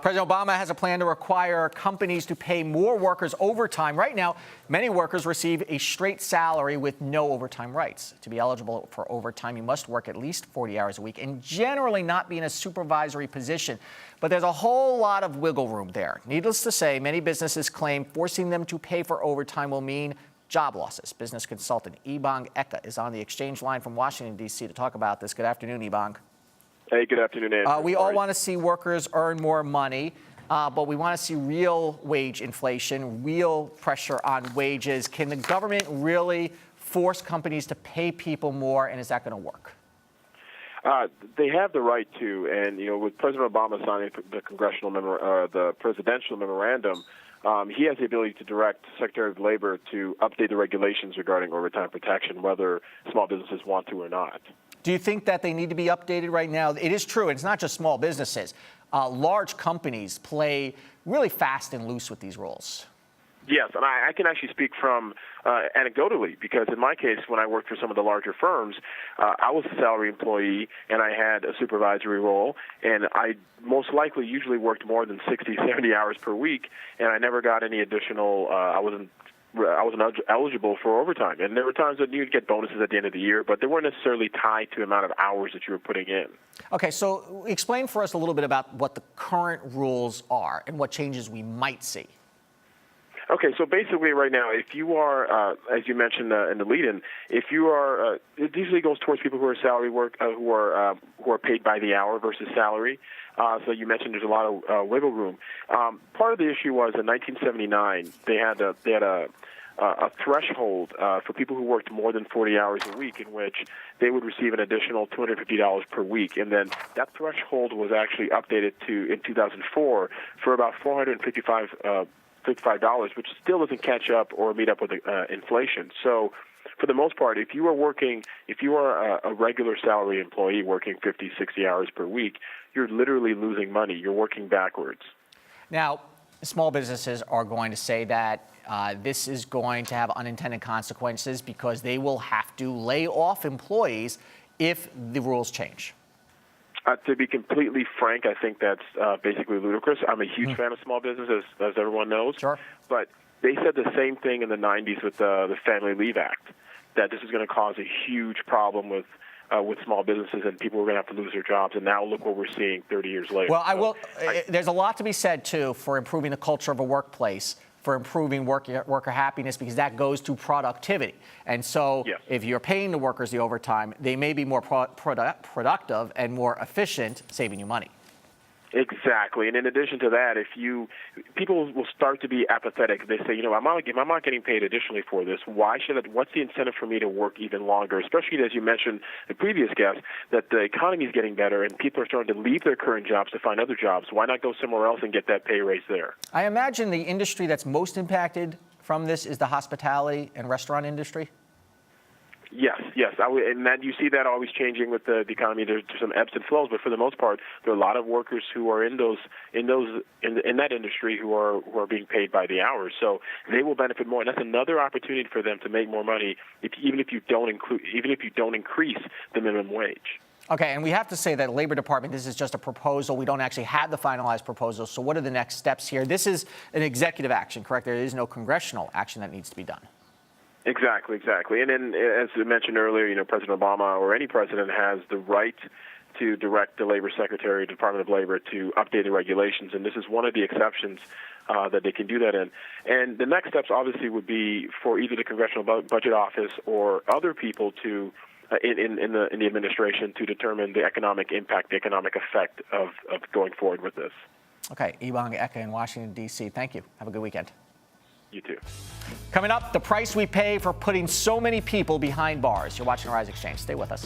President Obama has a plan to require companies to pay more workers overtime. Right now, many workers receive a straight salary with no overtime rights. To be eligible for overtime, you must work at least 40 hours a week and generally not be in a supervisory position. But there's a whole lot of wiggle room there. Needless to say, many businesses claim forcing them to pay for overtime will mean job losses. Business consultant Ebong Eka is on the exchange line from Washington, D.C. to talk about this. Good afternoon, Ebong. Hey, good afternoon, Andrew. We all want to see workers earn more money, but we want to see real wage inflation, real pressure on wages. Can the government really force companies to pay people more, and is that going to work? They have the right to, and with President Obama signing the presidential memorandum, he has the ability to direct Secretary of Labor to update the regulations regarding overtime protection, whether small businesses want to or not. Do you think that they need to be updated right now? It is true. It's not just small businesses. Large companies play really fast and loose with these rules. Yes, and I can actually speak from anecdotally, because in my case, when I worked for some of the larger firms, I was a salary employee and I had a supervisory role, and I most likely usually worked more than 60, 70 hours per week, and I never got any additional, I wasn't eligible for overtime. And there were times that you'd get bonuses at the end of the year, but they weren't necessarily tied to the amount of hours that you were putting in. Okay, so explain for us a little bit about what the current rules are and what changes we might see. Okay, so basically right now, if you are, as you mentioned in the lead-in, if you are, it usually goes towards people who are salary work, who are paid by the hour versus salary. So you mentioned there's a lot of wiggle room. Part of the issue was in 1979 they had a threshold for people who worked more than 40 hours a week, in which they would receive an additional $250 per week, and then that threshold was actually updated to in 2004 for about $455, which still doesn't catch up or meet up with inflation. So for the most part, if you are a regular salary employee working 50, 60 hours per week, you're literally losing money. You're working backwards. Now, small businesses are going to say that this is going to have unintended consequences because they will have to lay off employees if the rules change. To be completely frank, I think that's basically ludicrous. I'm a huge fan of small business, as everyone knows. Sure. But they said the same thing in the 90s with the Family Leave Act, that this is going to cause a huge problem with small businesses, and people are going to have to lose their jobs. And now look what we're seeing 30 years later. Well, there's a lot to be said, too, for improving the culture of a workplace, for improving worker happiness, because that goes to productivity. And so if you're paying the workers the overtime, they may be more productive and more efficient, saving you money. Exactly. And in addition to that, people will start to be apathetic. They say, if I'm not getting paid additionally for this, what's the incentive for me to work even longer? Especially, as you mentioned, the previous guest, that the economy is getting better and people are starting to leave their current jobs to find other jobs. Why not go somewhere else and get that pay raise there? I imagine the industry that's most impacted from this is the hospitality and restaurant industry. Yes, and that you see that always changing with the economy. There's some ebbs and flows, but for the most part, there are a lot of workers who are in that industry who are being paid by the hour. So they will benefit more, and that's another opportunity for them to make more money, even if you don't increase the minimum wage. Okay, and we have to say that Labor Department, this is just a proposal. We don't actually have the finalized proposal. So what are the next steps here? This is an executive action, correct? There is no congressional action that needs to be done. Exactly. And then, as I mentioned earlier, President Obama or any president has the right to direct the Labor Secretary, Department of Labor, to update the regulations, and this is one of the exceptions that they can do that in. And the next steps, obviously, would be for either the Congressional Budget Office or other people to, in the administration, to determine the economic impact, the economic effect of going forward with this. Okay, Ebong Eka in Washington, D.C. Thank you. Have a good weekend. You too. Coming up, the price we pay for putting so many people behind bars. You're watching Arise Xchange. Stay with us.